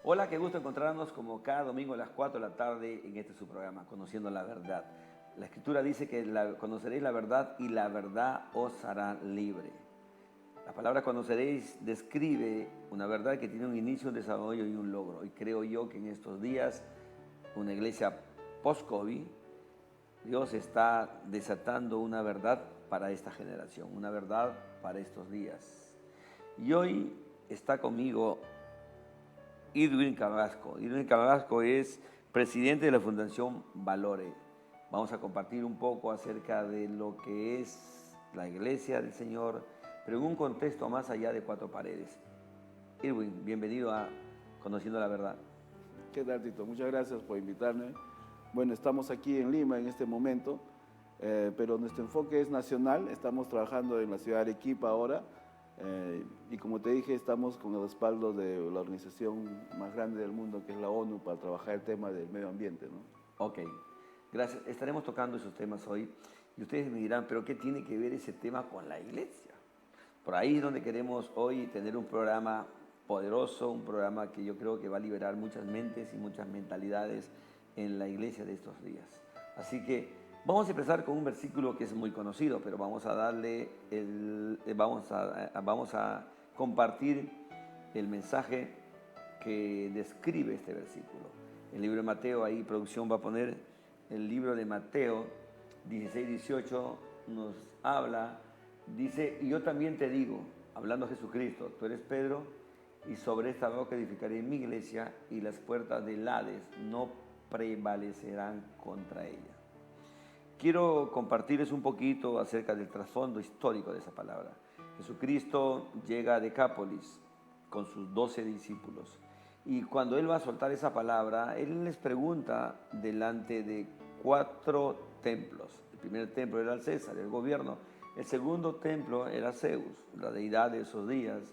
Hola, qué gusto encontrarnos como cada domingo a las 4 de la tarde en este su programa, Conociendo la Verdad. La Escritura dice que conoceréis la verdad y la verdad os hará libre. La palabra conoceréis describe una verdad que tiene un inicio, un desarrollo y un logro. Y creo yo que en estos días, una iglesia post-COVID, Dios está desatando una verdad para esta generación, una verdad para estos días. Y hoy está conmigo Edwin Carrasco. Edwin Carrasco es presidente de la Fundación Valore. Vamos a compartir un poco acerca de lo que es la Iglesia del Señor, pero en un contexto más allá de cuatro paredes. Edwin, bienvenido a Conociendo la Verdad. ¿Qué tal, Tito? Muchas gracias por invitarme. Bueno, estamos aquí en Lima en este momento, pero nuestro enfoque es nacional. Estamos trabajando en la ciudad de Arequipa ahora y como te dije, estamos con el respaldo de la organización más grande del mundo, que es la ONU, para trabajar el tema del medio ambiente, ¿no? Ok, gracias. Estaremos tocando esos temas hoy y ustedes me dirán, ¿pero qué tiene que ver ese tema con la iglesia? Por ahí es donde queremos hoy tener un programa poderoso, un programa que yo creo que va a liberar muchas mentes y muchas mentalidades en la iglesia de estos días. Así que vamos a empezar con un versículo que es muy conocido, pero vamos a darle vamos a compartir el mensaje que describe este versículo. El libro de Mateo, ahí producción va a poner el libro de Mateo 16-18, nos habla, dice, y yo también te digo, hablando a Jesucristo, tú eres Pedro, y sobre esta roca edificaré mi iglesia, y las puertas del Hades no prevalecerán contra ella. Quiero compartirles un poquito acerca del trasfondo histórico de esa palabra. Jesucristo llega a Decápolis con sus 12 discípulos. Y cuando Él va a soltar esa palabra, Él les pregunta delante de 4 templos. El primer templo era el César, el gobierno. El segundo templo era Zeus, la deidad de esos días,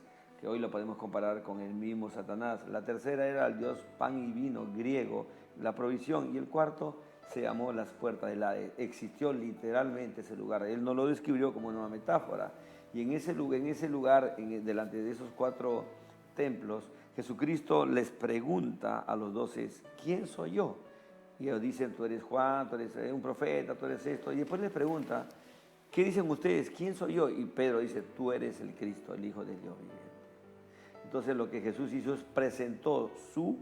que hoy lo podemos comparar con el mismo Satanás. La tercera era el dios pan y vino griego, la provisión. Y el cuarto se llamó las puertas del Hades. Existió literalmente ese lugar. Él no lo describió como una metáfora. Y en ese lugar, delante de esos 4 templos, Jesucristo les pregunta a los 12, ¿quién soy yo? Y ellos dicen, tú eres Juan, tú eres un profeta, tú eres esto. Y después les pregunta, ¿qué dicen ustedes? ¿Quién soy yo? Y Pedro dice, tú eres el Cristo, el Hijo de Dios viviente. Entonces lo que Jesús hizo es presentó su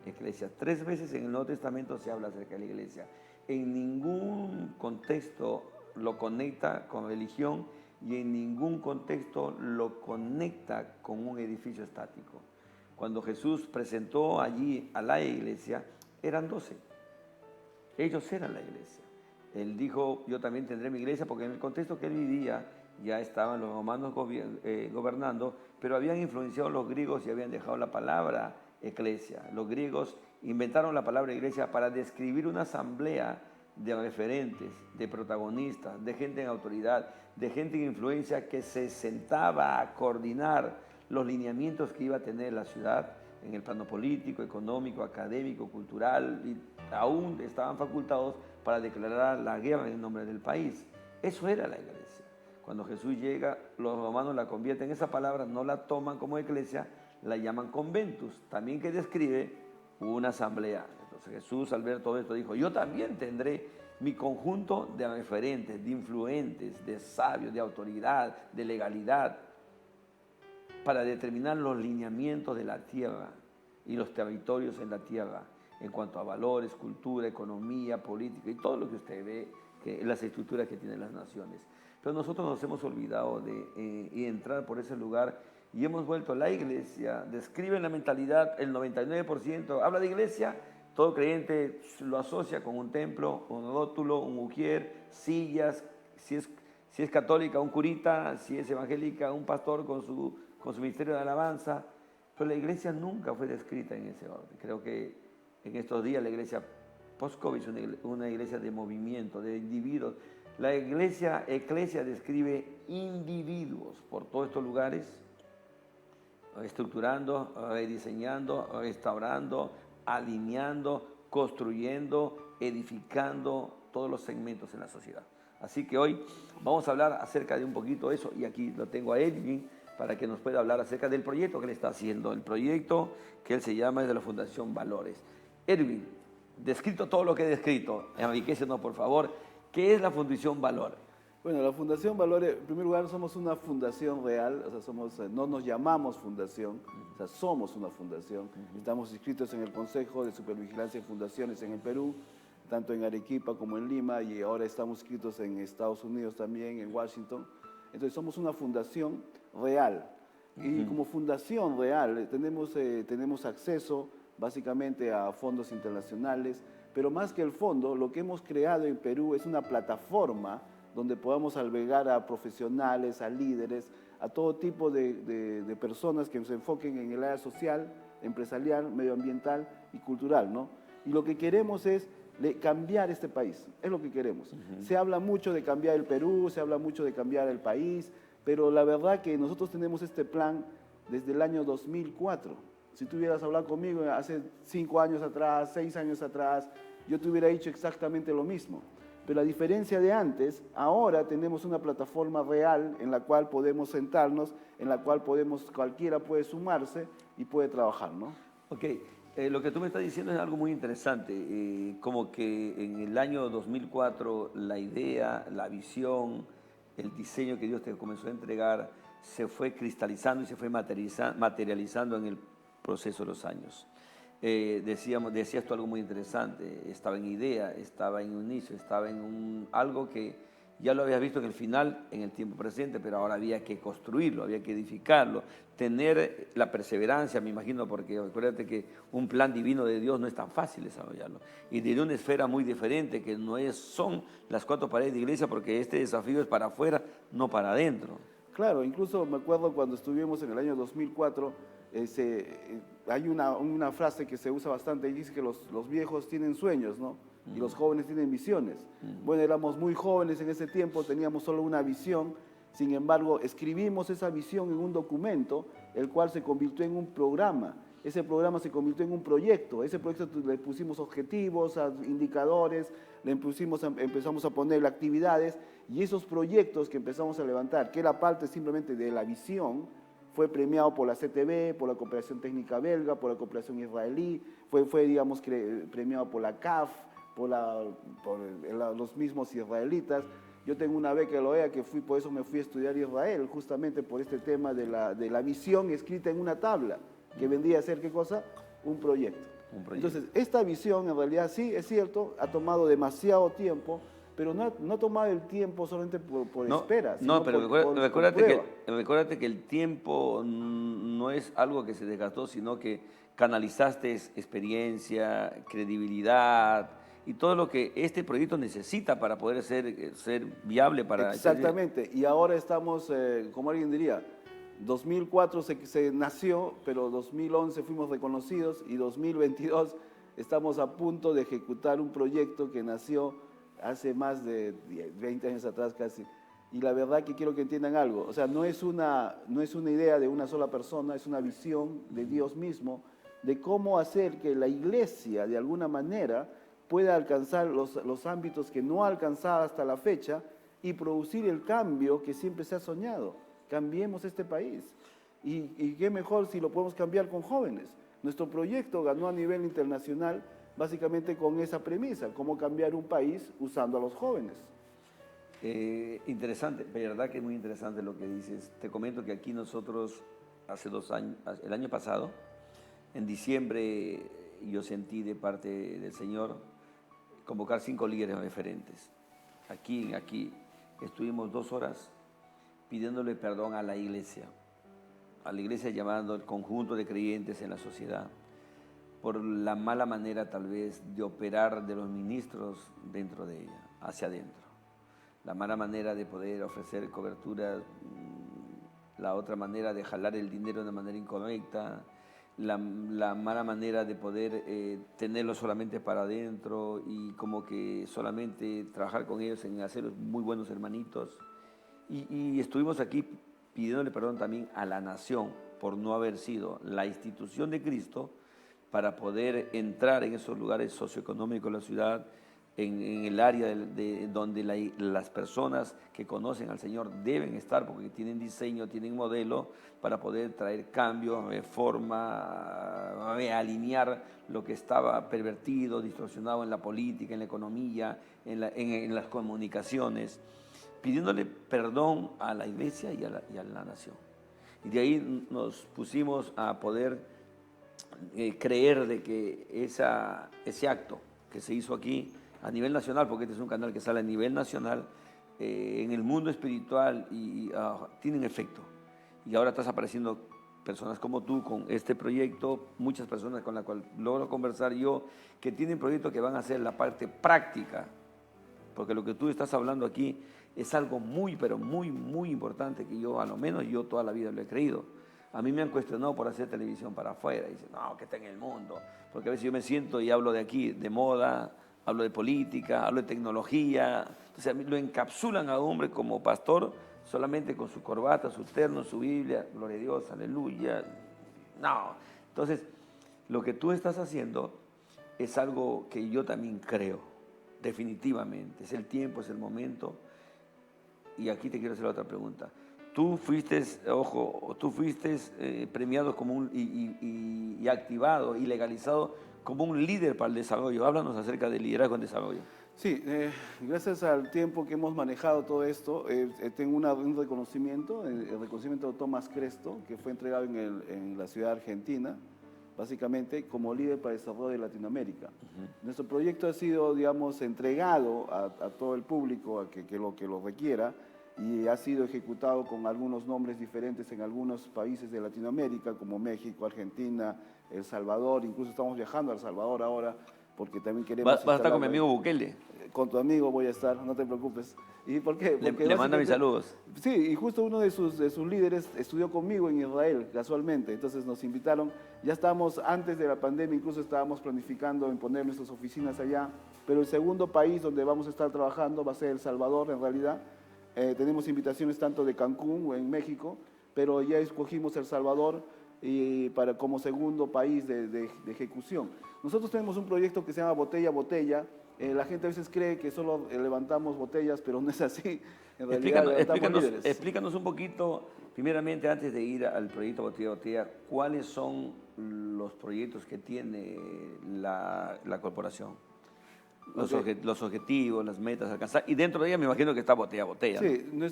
iglesia. 3 veces en el Nuevo Testamento se habla acerca de la iglesia. En ningún contexto lo conecta con religión y en ningún contexto lo conecta con un edificio estático. Cuando Jesús presentó allí a la iglesia, eran 12. Ellos eran la iglesia. Él dijo, yo también tendré mi iglesia, porque en el contexto que él vivía ya estaban los romanos gobernando, pero habían influenciado a los griegos y habían dejado la palabra eclesia. Los griegos inventaron la palabra iglesia para describir una asamblea de referentes, de protagonistas, de gente en autoridad, de gente en influencia que se sentaba a coordinar los lineamientos que iba a tener la ciudad en el plano político, económico, académico, cultural, y aún estaban facultados para declarar la guerra en nombre del país. Eso era la iglesia. Cuando Jesús llega, los romanos la convierten en esa palabra, no la toman como iglesia, la llaman conventus, también que describe una asamblea. Entonces Jesús, al ver todo esto, dijo, yo también tendré mi conjunto de referentes, de influentes, de sabios, de autoridad, de legalidad, para determinar los lineamientos de la tierra y los territorios en la tierra, en cuanto a valores, cultura, economía, política y todo lo que usted ve, las estructuras que tienen las naciones. Pero nosotros nos hemos olvidado de entrar por ese lugar y hemos vuelto la iglesia, describe la mentalidad, el 99% habla de iglesia, todo creyente lo asocia con un templo, un rótulo, un ujier, sillas, si es católica, un curita, si es evangélica, un pastor con su ministerio de alabanza, pero la iglesia nunca fue descrita en ese orden. Creo que en estos días la iglesia post-COVID es una iglesia de movimiento, de individuos. La eclesia describe individuos por todos estos lugares, estructurando, rediseñando, restaurando, alineando, construyendo, edificando todos los segmentos en la sociedad. Así que hoy vamos a hablar acerca de un poquito de eso, y aquí lo tengo a Edwin, para que nos pueda hablar acerca del proyecto que él está haciendo, el proyecto que él se llama es de la Fundación Valores. Erwin, descrito todo lo que he descrito, enriquecenos por favor, ¿qué es la Fundación Valores? Bueno, la Fundación Valores, en primer lugar, somos una fundación real, o sea, no nos llamamos fundación, o sea, somos una fundación. Estamos inscritos en el Consejo de Supervigilancia de Fundaciones en el Perú, tanto en Arequipa como en Lima, y ahora estamos inscritos en Estados Unidos también, en Washington. Entonces, somos una fundación real. Y como fundación real tenemos acceso básicamente a fondos internacionales, pero más que el fondo, lo que hemos creado en Perú es una plataforma donde podamos albergar a profesionales, a líderes, a todo tipo de personas que se enfoquen en el área social, empresarial, medioambiental y cultural, ¿no? Y lo que queremos es cambiar este país, es lo que queremos. Se habla mucho de cambiar el Perú, se habla mucho de cambiar el país, pero la verdad que nosotros tenemos este plan desde el año 2004. Si tú hubieras hablado conmigo hace 5 años atrás, 6 años atrás, yo te hubiera dicho exactamente lo mismo. Pero a diferencia de antes, ahora tenemos una plataforma real en la cual podemos sentarnos, en la cual cualquiera puede sumarse y puede trabajar, ¿no? Ok, lo que tú me estás diciendo es algo muy interesante, como que en el año 2004 la idea, la visión, el diseño que Dios te comenzó a entregar se fue cristalizando y se fue materializando en el proceso de los años. Decías tú algo muy interesante, estaba en idea, estaba en un inicio, estaba en algo que ya lo habías visto en el final, en el tiempo presente, pero ahora había que construirlo, había que edificarlo, tener la perseverancia, me imagino, porque acuérdate que un plan divino de Dios no es tan fácil desarrollarlo. Y de una esfera muy diferente, que son las 4 paredes de iglesia, porque este desafío es para afuera, no para adentro. Claro, incluso me acuerdo cuando estuvimos en el año 2004, hay una frase que se usa bastante y dice que los viejos tienen sueños, ¿no? Y los jóvenes tienen visiones. Bueno, éramos muy jóvenes en ese tiempo, teníamos solo una visión, sin embargo, escribimos esa visión en un documento, el cual se convirtió en un programa. Ese programa se convirtió en un proyecto. Ese proyecto le pusimos objetivos, indicadores, empezamos a poner actividades, y esos proyectos que empezamos a levantar, que era parte simplemente de la visión, fue premiado por la CTV, por la Cooperación Técnica Belga, por la Cooperación Israelí, fue digamos, premiado por la CAF, por los mismos israelitas. Yo tengo una beca de la OEA que por eso me fui a estudiar a Israel, justamente por este tema de la visión escrita en una tabla, que vendría a ser, ¿qué cosa? Un proyecto. Entonces, esta visión en realidad sí, es cierto, ha tomado demasiado tiempo, pero no ha tomado el tiempo solamente por espera, sino pero recuérdate que el tiempo no es algo que se desgastó, sino que canalizaste experiencia, credibilidad y todo lo que este proyecto necesita para poder ser viable para... Exactamente, y ahora estamos, como alguien diría, 2004 se nació, pero 2011 fuimos reconocidos y 2022 estamos a punto de ejecutar un proyecto que nació hace más de 20 años atrás casi. Y la verdad que quiero que entiendan algo, o sea, no es una idea de una sola persona, es una visión de Dios mismo, de cómo hacer que la iglesia de alguna manera pueda alcanzar los ámbitos que no ha alcanzado hasta la fecha y producir el cambio que siempre se ha soñado. Cambiemos este país. Y qué mejor si lo podemos cambiar con jóvenes. Nuestro proyecto ganó a nivel internacional básicamente con esa premisa, cómo cambiar un país usando a los jóvenes. Interesante, de verdad que es muy interesante lo que dices. Te comento que aquí nosotros hace 2 años, el año pasado, en diciembre, yo sentí de parte del Señor convocar 5 líderes referentes. Aquí estuvimos 2 horas pidiéndole perdón a la iglesia llamando al conjunto de creyentes en la sociedad, por la mala manera tal vez de operar de los ministros dentro de ella, hacia adentro. La mala manera de poder ofrecer cobertura, la otra manera de jalar el dinero de una manera incorrecta, la mala manera de poder tenerlo solamente para adentro y como que solamente trabajar con ellos en hacerlos muy buenos hermanitos. Y estuvimos aquí pidiéndole perdón también a la nación por no haber sido la institución de Cristo para poder entrar en esos lugares socioeconómicos de la ciudad, en el área donde las personas que conocen al Señor deben estar, porque tienen diseño, tienen modelo para poder traer cambio, forma, alinear lo que estaba pervertido, distorsionado en la política, en la economía, en las comunicaciones, pidiéndole perdón a la iglesia y a la nación. Y de ahí nos pusimos a poder creer de que ese acto que se hizo aquí a nivel nacional, porque este es un canal que sale a nivel nacional, en el mundo espiritual tienen efecto. Y ahora estás apareciendo personas como tú con este proyecto, muchas personas con las cuales logro conversar yo, que tienen proyectos que van a hacer la parte práctica, porque lo que tú estás hablando aquí es algo muy, pero muy, muy importante que yo, a lo menos yo toda la vida lo he creído. A mí me han cuestionado por hacer televisión para afuera. Dicen, no, que está en el mundo. Porque a veces yo me siento y hablo de aquí, de moda, hablo de política, hablo de tecnología. Entonces a mí lo encapsulan a un hombre como pastor solamente con su corbata, su terno, su Biblia. Gloria a Dios, aleluya. No. Entonces, lo que tú estás haciendo es algo que yo también creo, definitivamente. Es el tiempo, es el momento. Y aquí te quiero hacer otra pregunta. Tú fuiste, premiado como y activado y legalizado como un líder para el desarrollo. Háblanos acerca del liderazgo en desarrollo. Sí, gracias al tiempo que hemos manejado todo esto, tengo un reconocimiento, el reconocimiento de Tomás Cresto, que fue entregado en la ciudad argentina, básicamente como líder para el desarrollo de Latinoamérica. Nuestro proyecto ha sido, digamos, entregado a todo el público que lo requiera, y ha sido ejecutado con algunos nombres diferentes en algunos países de Latinoamérica, como México, Argentina, El Salvador. Incluso estamos viajando a El Salvador ahora, porque también queremos... ¿Vas a estar con mi amigo Bukele? Con tu amigo voy a estar, no te preocupes. ¿Y por qué? Porque le manda mis saludos. Sí, y justo uno de sus líderes estudió conmigo en Israel, casualmente. Entonces nos invitaron. Ya estábamos, antes de la pandemia, incluso estábamos planificando en poner nuestras oficinas allá. Pero el segundo país donde vamos a estar trabajando va a ser El Salvador, en realidad. Tenemos invitaciones tanto de Cancún o en México, pero ya escogimos El Salvador como segundo país de ejecución. Nosotros tenemos un proyecto que se llama Botella a Botella. La gente a veces cree que solo levantamos botellas, pero no es así. En realidad explícanos un poquito, primeramente, antes de ir al proyecto Botella a Botella, ¿cuáles son los proyectos que tiene la corporación? Los objetivos, las metas a alcanzar, y dentro de ella me imagino que está botella a botella. Sí, ¿no?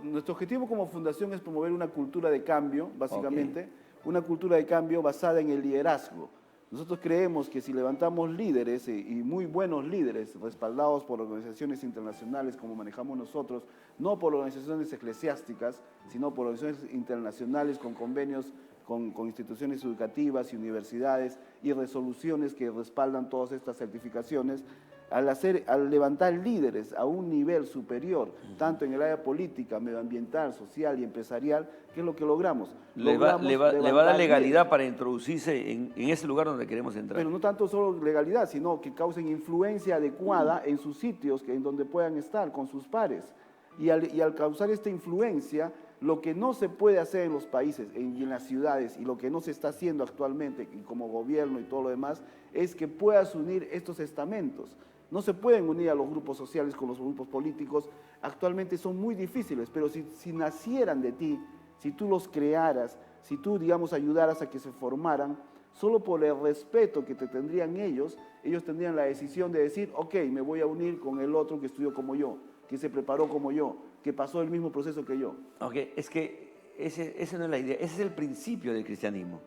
Nuestro objetivo como fundación es promover una cultura de cambio, básicamente, una cultura de cambio basada en el liderazgo. Nosotros creemos que si levantamos líderes, y muy buenos líderes, respaldados por organizaciones internacionales como manejamos nosotros, no por organizaciones eclesiásticas, sino por organizaciones internacionales con convenios con instituciones educativas y universidades y resoluciones que respaldan todas estas certificaciones, al levantar líderes a un nivel superior, tanto en el área política, medioambiental, social y empresarial, ¿qué es lo que logramos? Le va a dar legalidad para introducirse en ese lugar donde queremos entrar. Pero no tanto solo legalidad, sino que causen influencia adecuada en sus sitios, en donde puedan estar con sus pares. Y al causar esta influencia, lo que no se puede hacer en los países y en las ciudades, y lo que no se está haciendo actualmente y como gobierno y todo lo demás, es que puedas unir estos estamentos. No se pueden unir a los grupos sociales con los grupos políticos. Actualmente son muy difíciles, pero si nacieran de ti, si tú los crearas, si tú, digamos, ayudaras a que se formaran, solo por el respeto que te tendrían ellos tendrían la decisión de decir, ok, me voy a unir con el otro que estudió como yo, que se preparó como yo, que pasó el mismo proceso que yo. Ok, es que esa no es la idea, ese es el principio del cristianismo,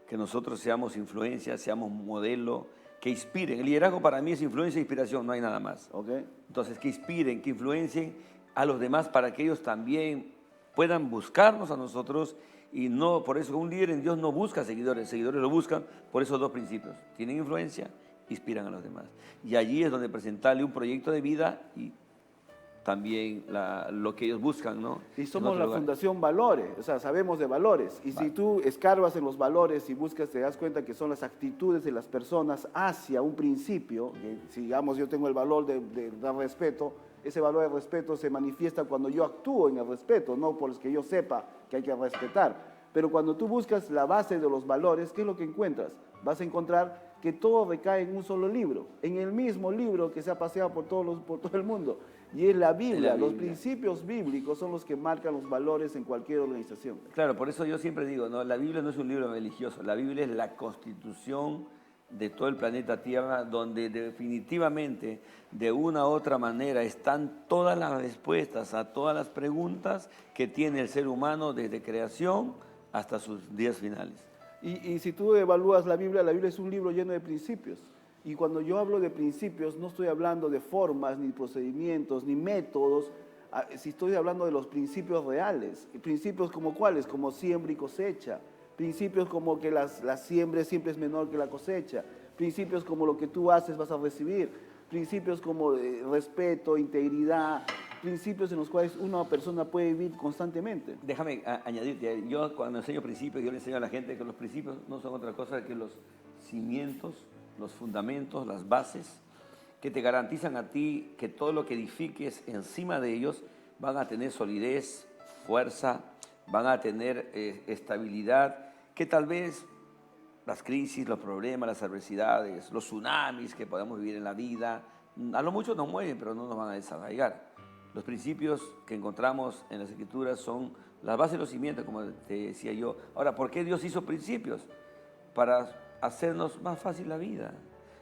que nosotros seamos influencia, seamos modelo, que inspiren. El liderazgo para mí es influencia e inspiración, no hay nada más. Okay. Entonces, que inspiren, que influencien a los demás para que ellos también puedan buscarnos a nosotros, y no, por eso un líder en Dios no busca seguidores lo buscan por esos dos principios. Tienen influencia, inspiran a los demás. Y allí es donde presentarle un proyecto de vida y también lo que ellos buscan, ¿no? Y somos la Fundación Valores, o sea, sabemos de valores. Y si tú escarbas en los valores y buscas, te das cuenta que son las actitudes de las personas hacia un principio. Que, si, digamos, yo tengo el valor de dar respeto, ese valor de respeto se manifiesta cuando yo actúo en el respeto, no por el que yo sepa que hay que respetar. Pero cuando tú buscas la base de los valores, ¿qué es lo que encuentras? Vas a encontrar que todo recae en un solo libro, en el mismo libro que se ha paseado por todo el mundo. Y es la Biblia. Los principios bíblicos son los que marcan los valores en cualquier organización. Claro, por eso yo siempre digo, ¿no? La Biblia no es un libro religioso, la Biblia es la constitución de todo el planeta Tierra, donde definitivamente, de una u otra manera, están todas las respuestas a todas las preguntas que tiene el ser humano desde creación hasta sus días finales. Y si tú evalúas la Biblia es un libro lleno de principios. Y cuando yo hablo de principios, no estoy hablando de formas, ni procedimientos, ni métodos, si estoy hablando de los principios reales. Principios como cuáles, como siembra y cosecha. Principios como que la siembra siempre es menor que la cosecha. Principios como lo que tú haces vas a recibir. Principios como respeto, integridad. Principios en los cuales una persona puede vivir constantemente. Déjame añadirte, yo cuando enseño principios, yo le enseño a la gente que los principios no son otra cosa que los cimientos, los fundamentos, las bases, que te garantizan a ti que todo lo que edifiques encima de ellos van a tener solidez, fuerza, van a tener estabilidad, que tal vez las crisis, los problemas, las adversidades, los tsunamis que podamos vivir en la vida, a lo mucho nos mueven, pero no nos van a desarraigar. Los principios que encontramos en las Escrituras son las bases y los cimientos, como te decía yo. Ahora, ¿por qué Dios hizo principios? Para hacernos más fácil la vida.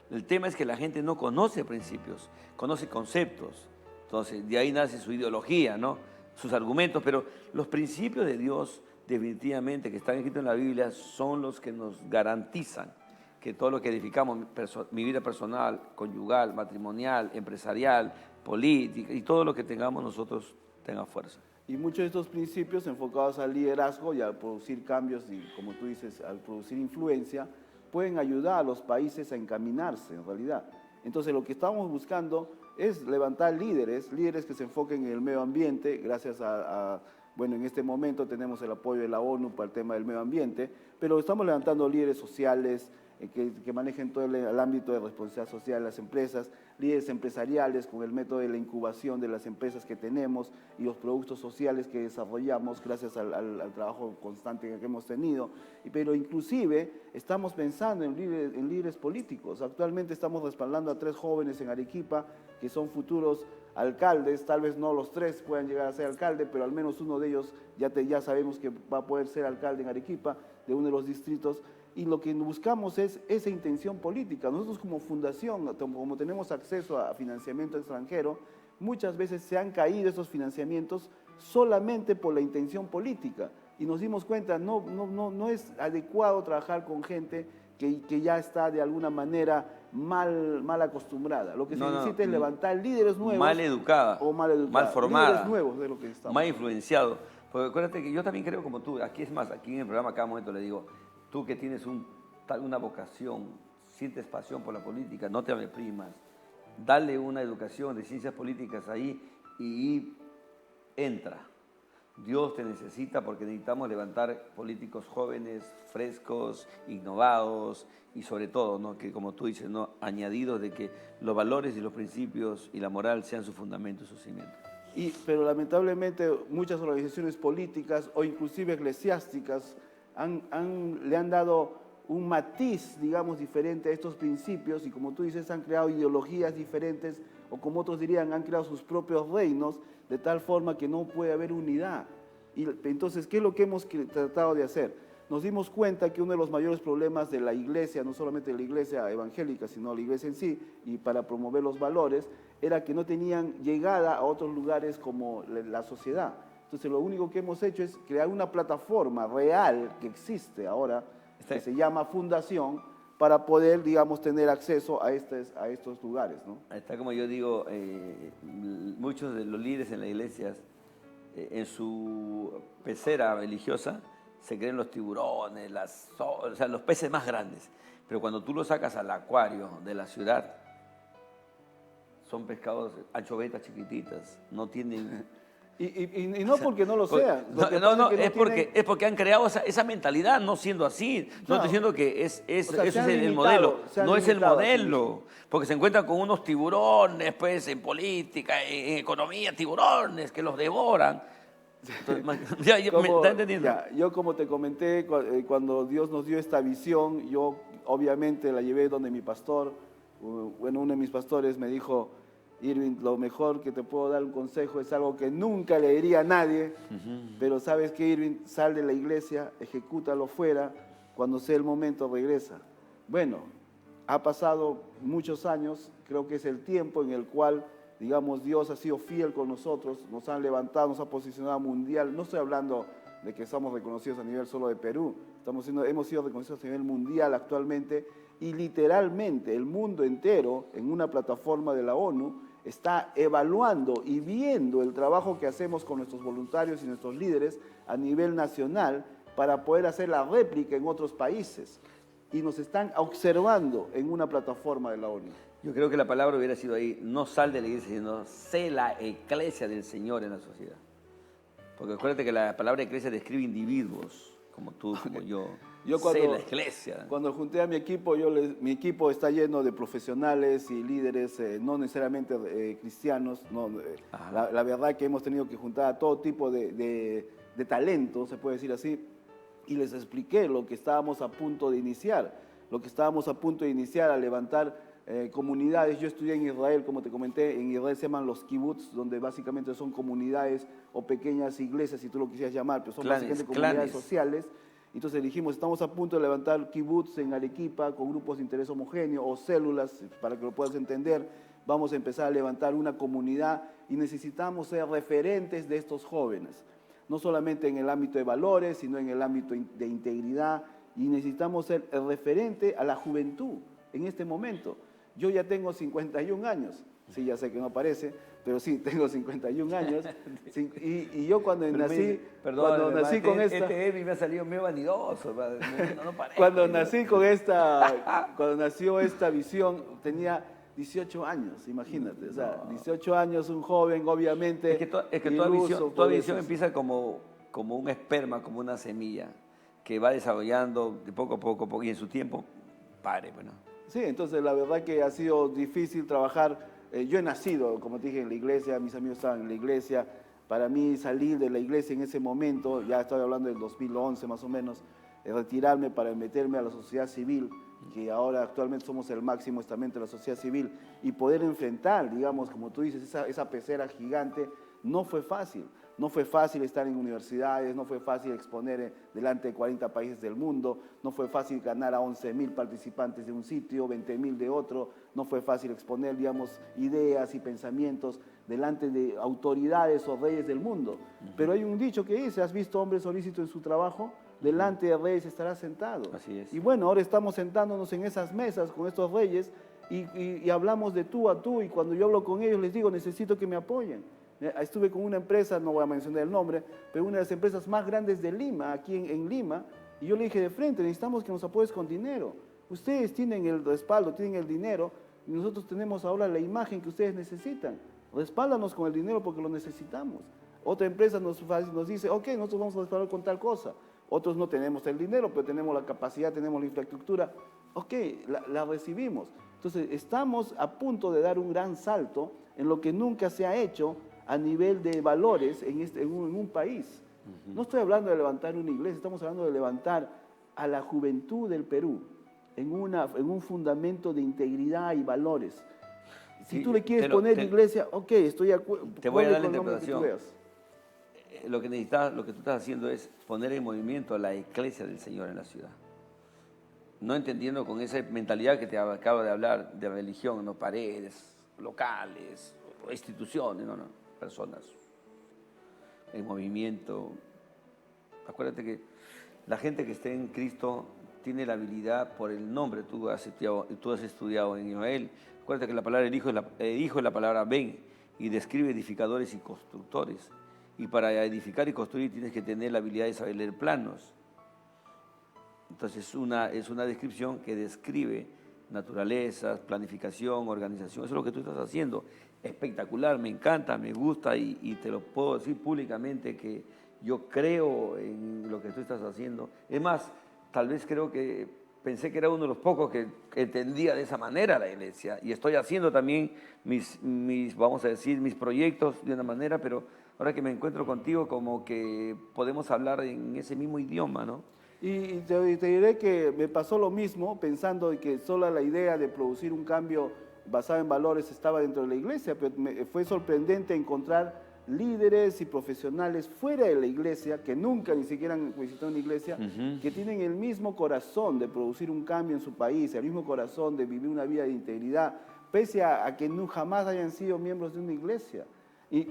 El tema es que la gente no conoce principios, conoce conceptos. Entonces, de ahí nace su ideología, ¿no? Sus argumentos, pero los principios de Dios, definitivamente, que están escritos en la Biblia, son los que nos garantizan que todo lo que edificamos, mi vida personal, conyugal, matrimonial, empresarial, política y todo lo que tengamos nosotros tenga fuerza. Y muchos de estos principios enfocados al liderazgo y al producir cambios y, como tú dices, al producir influencia, pueden ayudar a los países a encaminarse en realidad. Entonces lo que estamos buscando es levantar líderes que se enfoquen en el medio ambiente, gracias bueno, en este momento tenemos el apoyo de la ONU para el tema del medio ambiente, pero estamos levantando líderes sociales que manejen todo el ámbito de responsabilidad social de las empresas, líderes empresariales con el método de la incubación de las empresas que tenemos y los productos sociales que desarrollamos gracias al trabajo constante que hemos tenido. Pero inclusive estamos pensando en líderes políticos. Actualmente estamos respaldando a 3 jóvenes en Arequipa que son futuros alcaldes. Tal vez no los 3 puedan llegar a ser alcalde, pero al menos uno de ellos ya sabemos que va a poder ser alcalde en Arequipa, de uno de los distritos. Y lo que buscamos es esa intención política. Nosotros como fundación, como tenemos acceso a financiamiento extranjero, muchas veces se han caído esos financiamientos solamente por la intención política. Y nos dimos cuenta, no es adecuado trabajar con gente que ya está de alguna manera mal acostumbrada. Lo que se necesita es levantar líderes nuevos. Mal educada. O mal formada. Líderes nuevos de lo que estamos. Mal influenciado. Porque acuérdate que yo también creo como tú. Aquí es más, aquí en el programa cada momento le digo, tú que tienes una vocación, sientes pasión por la política, no te reprimas. Dale una educación de ciencias políticas ahí y entra. Dios te necesita porque necesitamos levantar políticos jóvenes, frescos, innovados y sobre todo, ¿no? Que como tú dices, ¿no? Añadidos de que los valores y los principios y la moral sean su fundamento y su cimiento. Pero lamentablemente muchas organizaciones políticas o inclusive eclesiásticas le han dado un matiz, digamos, diferente a estos principios y como tú dices, han creado ideologías diferentes o como otros dirían, han creado sus propios reinos de tal forma que no puede haber unidad. Y entonces, ¿qué es lo que hemos tratado de hacer? Nos dimos cuenta que uno de los mayores problemas de la iglesia, no solamente de la iglesia evangélica, sino la iglesia en sí, y para promover los valores, era que no tenían llegada a otros lugares como la sociedad. Entonces, lo único que hemos hecho es crear una plataforma real que existe ahora, que se llama Fundación, para poder, digamos, tener acceso a estos lugares, ¿no? Está como yo digo, muchos de los líderes en las iglesias, en su pecera religiosa, se creen los tiburones, o sea, los peces más grandes. Pero cuando tú los sacas al acuario de la ciudad, son pescados, anchovetas chiquititas, no tienen... Y no porque no lo sean. Es porque han creado esa mentalidad, no siendo así. No estoy diciendo que ese es el modelo. No es el modelo. Porque se encuentran con unos tiburones, pues, en política, en economía, tiburones que los devoran. Entonces, ¿me está entendiendo? Yo como te comenté, cuando Dios nos dio esta visión, yo obviamente la llevé donde mi pastor. Bueno, uno de mis pastores me dijo: Irving, lo mejor que te puedo dar un consejo es algo que nunca le diría a nadie, pero sabes que, Irving, sal de la iglesia, ejecútalo fuera, cuando sea el momento regresa. Bueno, ha pasado muchos años, creo que es el tiempo en el cual, digamos, Dios ha sido fiel con nosotros, nos han levantado, nos ha posicionado mundial. No estoy hablando de que somos reconocidos a nivel solo de Perú, hemos sido reconocidos a nivel mundial actualmente, y literalmente el mundo entero, en una plataforma de la ONU, está evaluando y viendo el trabajo que hacemos con nuestros voluntarios y nuestros líderes a nivel nacional para poder hacer la réplica en otros países. Y nos están observando en una plataforma de la ONU. Yo creo que la palabra hubiera sido ahí: no sal de la iglesia, sino sé la iglesia del Señor en la sociedad. Porque acuérdate que la palabra iglesia describe individuos, como tú, como yo. Sé la iglesia. Cuando junté a mi equipo, mi equipo está lleno de profesionales y líderes, no necesariamente cristianos. No, la verdad que hemos tenido que juntar a todo tipo de talento, se puede decir así, y les expliqué lo que estábamos a punto de iniciar, a levantar comunidades. Yo estudié en Israel, como te comenté. En Israel se llaman los kibbutz, donde básicamente son comunidades o pequeñas iglesias, si tú lo quisieras llamar, pero son básicamente comunidades sociales. Entonces dijimos, estamos a punto de levantar kibbutz en Arequipa con grupos de interés homogéneo o células, para que lo puedas entender. Vamos a empezar a levantar una comunidad y necesitamos ser referentes de estos jóvenes, no solamente en el ámbito de valores, sino en el ámbito de integridad, y necesitamos ser el referente a la juventud en este momento. Yo ya tengo 51 años, sí, ya sé que no parece, pero sí, tengo 51 años, y yo cuando nací con esta... Este Edwin me ha salido medio vanidoso, no parece. Cuando nació esta visión, tenía 18 años, imagínate, o sea, 18 años, un joven, obviamente. Es que toda visión empieza como un esperma, como una semilla, que va desarrollando de poco a poco, y en su tiempo pare, bueno. Sí, entonces la verdad que ha sido difícil trabajar. Yo he nacido, como te dije, en la iglesia, mis amigos estaban en la iglesia. Para mí salir de la iglesia en ese momento, ya estoy hablando del 2011 más o menos, retirarme para meterme a la sociedad civil, que ahora actualmente somos el máximo estamento de la sociedad civil, y poder enfrentar, digamos, como tú dices, esa pecera gigante, no fue fácil. No fue fácil estar en universidades, no fue fácil exponer delante de 40 países del mundo, no fue fácil ganar a 11.000 participantes de un sitio, 20.000 de otro, no fue fácil exponer, digamos, ideas y pensamientos delante de autoridades o reyes del mundo. Pero hay un dicho que dice: ¿has visto hombre solícito en su trabajo? Delante de reyes estará sentado. Así es. Y bueno, ahora estamos sentándonos en esas mesas con estos reyes y hablamos de tú a tú, y cuando yo hablo con ellos les digo: necesito que me apoyen. Estuve con una empresa, no voy a mencionar el nombre, pero una de las empresas más grandes de Lima, aquí en Lima, y yo le dije de frente: necesitamos que nos apoyes con dinero. Ustedes tienen el respaldo, tienen el dinero, y nosotros tenemos ahora la imagen que ustedes necesitan. Respáldanos con el dinero porque lo necesitamos. Otra empresa nos dice: ok, nosotros vamos a respaldar con tal cosa. Otros no tenemos el dinero, pero tenemos la capacidad, tenemos la infraestructura. Ok, la recibimos. Entonces, estamos a punto de dar un gran salto en lo que nunca se ha hecho a nivel de valores en un país. No estoy hablando de levantar una iglesia, estamos hablando de levantar a la juventud del Perú en un fundamento de integridad y valores. Si tú le quieres poner iglesia, ok, estoy de acuerdo. Te voy a dar la interpretación. Lo que tú estás haciendo es poner en movimiento a la iglesia del Señor en la ciudad. No entendiendo con esa mentalidad que te acabo de hablar de religión, no paredes, locales, instituciones, no, personas en movimiento. Acuérdate que la gente que esté en Cristo tiene la habilidad por el nombre. Tú has estudiado en Israel. Acuérdate que la palabra hijo es la palabra ben, y describe edificadores y constructores. Y para edificar y construir tienes que tener la habilidad de saber leer planos. Entonces es una descripción que describe naturalezas, planificación, organización. Eso es lo que tú estás haciendo. Espectacular, me encanta, me gusta, y te lo puedo decir públicamente que yo creo en lo que tú estás haciendo. Es más, tal vez pensé que era uno de los pocos que entendía de esa manera la iglesia, y estoy haciendo también vamos a decir, mis proyectos de una manera, pero ahora que me encuentro contigo, como que podemos hablar en ese mismo idioma, ¿no? Y te diré que me pasó lo mismo pensando de que sola la idea de producir un cambio basado en valores estaba dentro de la iglesia, pero fue sorprendente encontrar líderes y profesionales fuera de la iglesia, que nunca ni siquiera han visitado una iglesia, que tienen el mismo corazón de producir un cambio en su país, el mismo corazón de vivir una vida de integridad, pese a que jamás hayan sido miembros de una iglesia.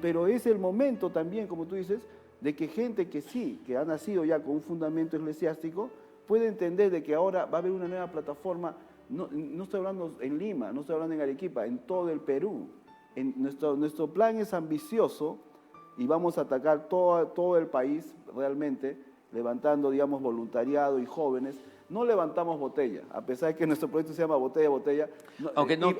Pero es el momento también, como tú dices, de que gente que sí, que ha nacido ya con un fundamento eclesiástico, puede entender de que ahora va a haber una nueva plataforma. No estoy hablando en Lima, no estoy hablando en Arequipa, en todo el Perú. Nuestro plan es ambicioso y vamos a atacar todo el país realmente, levantando, digamos, voluntariado y jóvenes. No levantamos botella, a pesar de que nuestro proyecto se llama Botella.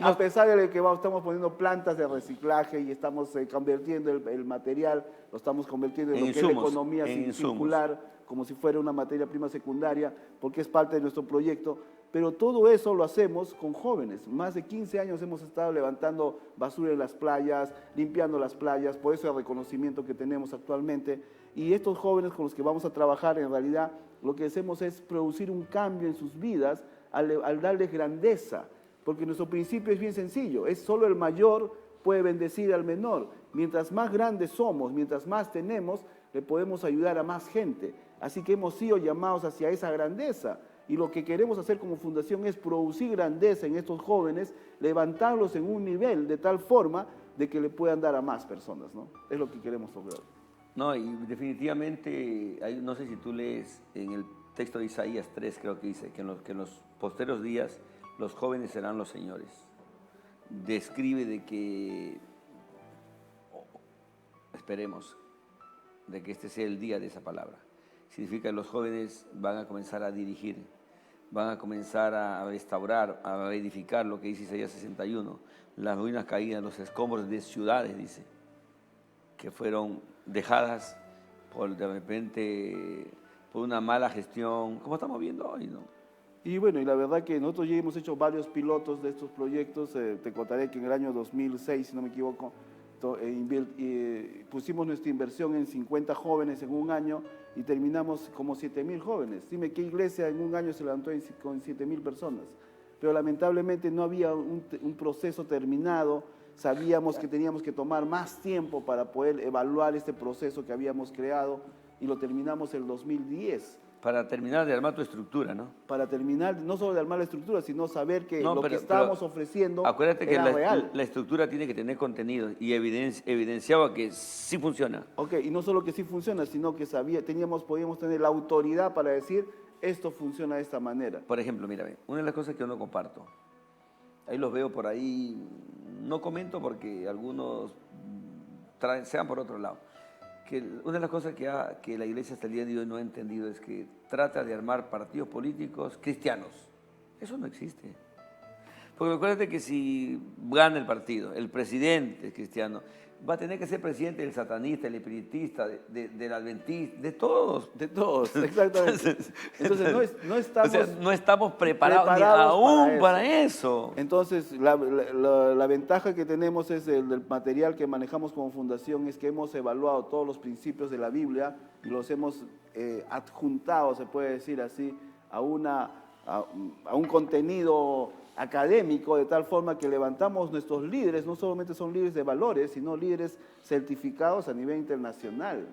A pesar de que estamos poniendo plantas de reciclaje y estamos convirtiendo el material, lo estamos convirtiendo en lo que es la economía circular, como si fuera una materia prima secundaria, porque es parte de nuestro proyecto. Pero todo eso lo hacemos con jóvenes. Más de 15 años hemos estado levantando basura en las playas, limpiando las playas, por eso el reconocimiento que tenemos actualmente. Y estos jóvenes con los que vamos a trabajar, en realidad, lo que hacemos es producir un cambio en sus vidas al darles grandeza. Porque nuestro principio es bien sencillo, es solo el mayor puede bendecir al menor. Mientras más grandes somos, mientras más tenemos, le podemos ayudar a más gente. Así que hemos sido llamados hacia esa grandeza. Y lo que queremos hacer como fundación es producir grandeza en estos jóvenes, levantarlos en un nivel de tal forma de que le puedan dar a más personas, ¿no? Es lo que queremos lograr. No, y definitivamente, no sé si tú lees en el texto de Isaías 3, creo que dice, que en los posteros días los jóvenes serán los señores. Describe de que, esperemos, de que este sea el día de esa palabra. Significa que los jóvenes van a comenzar a dirigir, van a comenzar a restaurar, a edificar lo que dice Isaías 61, las ruinas caídas, los escombros de ciudades, dice, que fueron dejadas de repente por una mala gestión, como estamos viendo hoy, ¿no? Y bueno, y la verdad que nosotros ya hemos hecho varios pilotos de estos proyectos. Te contaré que en el año 2006, si no me equivoco, pusimos nuestra inversión en 50 jóvenes en un año y terminamos como 7.000 jóvenes. Dime, ¿qué iglesia en un año se levantó con 7.000 personas? Pero lamentablemente no había un proceso terminado. Sabíamos que teníamos que tomar más tiempo para poder evaluar este proceso que habíamos creado y lo terminamos en el 2010. Para terminar de armar tu estructura, ¿no? Para terminar, no solo de armar la estructura, sino saber que que estábamos ofreciendo acuérdate que real. La estructura tiene que tener contenido y evidenciaba que sí funciona. Ok, y no solo que sí funciona, sino que podíamos tener la autoridad para decir esto funciona de esta manera. Por ejemplo, mira, una de las cosas que yo no comparto, ahí los veo por ahí, no comento porque algunos sean por otro lado. Que una de las cosas que la iglesia hasta el día de hoy no ha entendido es que trata de armar partidos políticos cristianos. Eso no existe. Porque acuérdate que si gana el partido, el presidente es cristiano, va a tener que ser presidente del satanista, del espiritista, del adventista, de todos. De todos, exactamente. Entonces no estamos preparados ni aún para eso. Entonces la ventaja que tenemos es del material que manejamos como fundación es que hemos evaluado todos los principios de la Biblia y los hemos adjuntado, se puede decir así, a un contenido académico, de tal forma que levantamos nuestros líderes, no solamente son líderes de valores, sino líderes certificados a nivel internacional.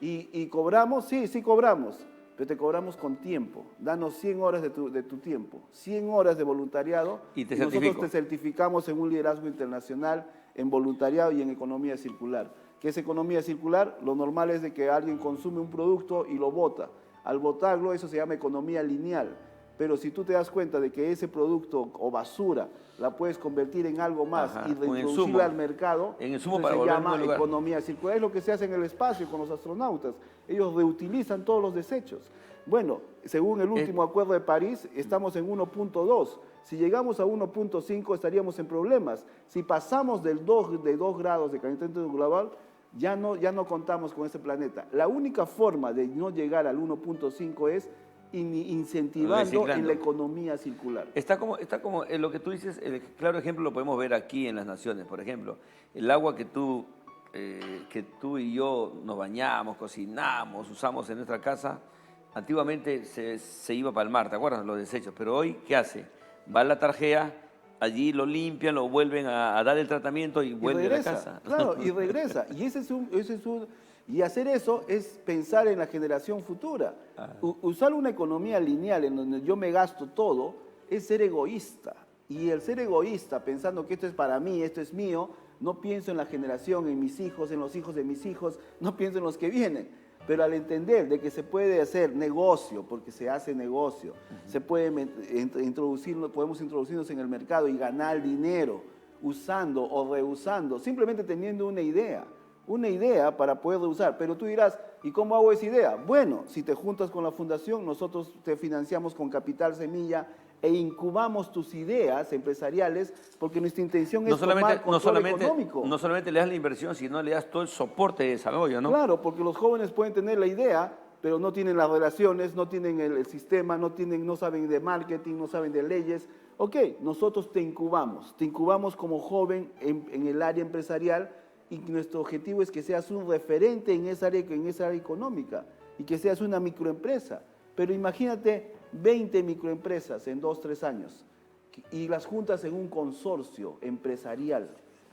Y cobramos, sí cobramos, pero te cobramos con tiempo. Danos 100 horas de tu tiempo, 100 horas de voluntariado, y nosotros te certificamos en un liderazgo internacional, en voluntariado y en economía circular. ¿Qué es economía circular? Lo normal es de que alguien consume un producto y lo bota. Al botarlo, eso se llama economía lineal. Pero si tú te das cuenta de que ese producto o basura la puedes convertir en algo más y reintroducirla al mercado, se llama economía circular. Es lo que se hace en el espacio con los astronautas. Ellos reutilizan todos los desechos. Bueno, según el último acuerdo de París, estamos en 1.2. Si llegamos a 1.5 estaríamos en problemas. Si pasamos de 2 grados de calentamiento global, ya no contamos con ese planeta. La única forma de no llegar al 1.5 es incentivando en la economía circular. Está como lo que tú dices, el claro ejemplo lo podemos ver aquí en las naciones. Por ejemplo, el agua que tú y yo nos bañamos, cocinamos, usamos en nuestra casa, Antiguamente se iba para el mar, ¿te acuerdas? Los desechos. Pero hoy, ¿qué hace? Va a la tarjea, allí lo limpian, lo vuelven a dar el tratamiento y vuelve regresa, a la casa. claro, y regresa. Y y hacer eso es pensar en la generación futura. Usar una economía lineal en donde yo me gasto todo es ser egoísta. Y el ser egoísta, pensando que esto es para mí, esto es mío, no pienso en la generación, en mis hijos, en los hijos de mis hijos, no pienso en los que vienen. Pero al entender de que se puede hacer negocio, porque se hace negocio, se puede podemos introducirnos en el mercado y ganar dinero usando o reusando, simplemente teniendo una idea para poder reusar. Pero tú dirás, ¿y cómo hago esa idea? Bueno, si te juntas con la fundación, nosotros te financiamos con Capital Semilla e incubamos tus ideas empresariales, porque nuestra intención es tomar control económico. No solamente le das la inversión, sino le das todo el soporte de desarrollo, ¿no? Claro, porque los jóvenes pueden tener la idea, pero no tienen las relaciones, no tienen el sistema, no saben de marketing, no saben de leyes. Ok, nosotros te incubamos como joven en el área empresarial, y nuestro objetivo es que seas un referente en esa área económica y que seas una microempresa. Pero imagínate 20 microempresas en 2, 3 años y las juntas en un consorcio empresarial.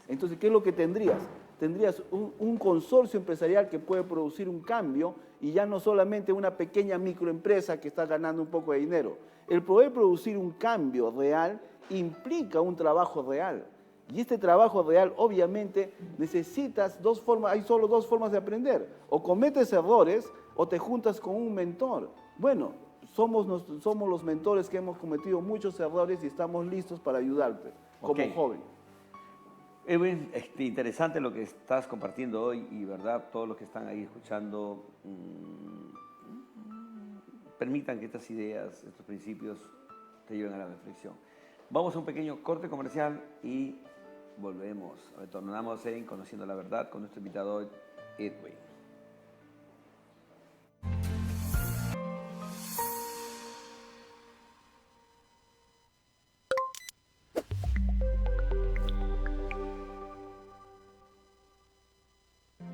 Entonces, ¿qué es lo que tendrías? Tendrías un consorcio empresarial que puede producir un cambio y ya no solamente una pequeña microempresa que está ganando un poco de dinero. El poder producir un cambio real implica un trabajo real. Y este trabajo real, obviamente, necesitas hay solo dos formas de aprender. O cometes errores o te juntas con un mentor. Bueno, somos los mentores que hemos cometido muchos errores y estamos listos para ayudarte como joven. Edwin, interesante lo que estás compartiendo hoy y, verdad, todos los que están ahí escuchando, permitan que estas ideas, estos principios te lleven a la reflexión. Vamos a un pequeño corte comercial y volvemos. Retornamos en Conociendo la Verdad con nuestro invitado Edwin.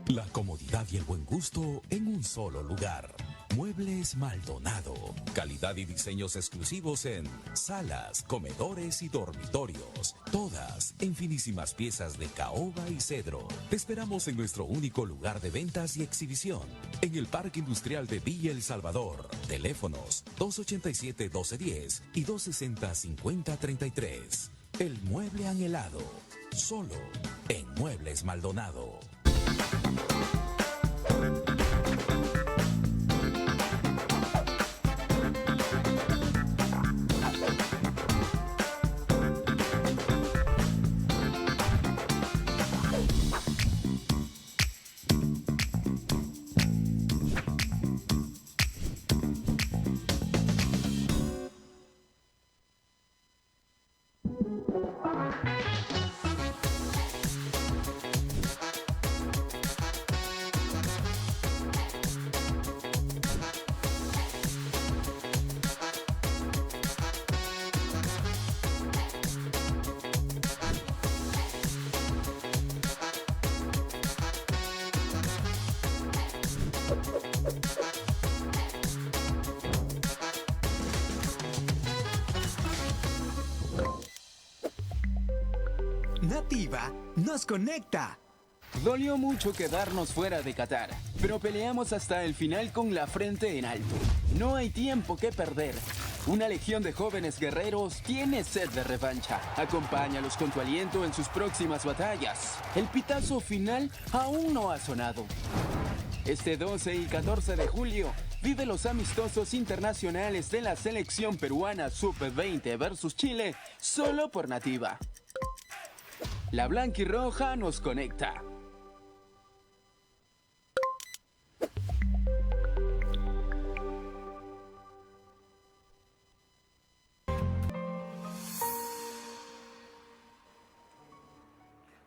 La comodidad y el buen gusto en un solo lugar. Muebles Maldonado. Calidad y diseños exclusivos en salas, comedores y dormitorios. Todas en finísimas piezas de caoba y cedro. Te esperamos en nuestro único lugar de ventas y exhibición. En el Parque Industrial de Villa El Salvador. Teléfonos 287-1210 y 260-5033. El mueble anhelado. Solo en Muebles Maldonado. Nativa nos conecta. Dolió mucho quedarnos fuera de Qatar, pero peleamos hasta el final con la frente en alto. No hay tiempo que perder. Una legión de jóvenes guerreros tiene sed de revancha. Acompáñalos con tu aliento en sus próximas batallas. El pitazo final aún no ha sonado. Este 12 y 14 de julio, vive los amistosos internacionales de la selección peruana Sub-20 versus Chile, solo por Nativa. La blanquirroja nos conecta.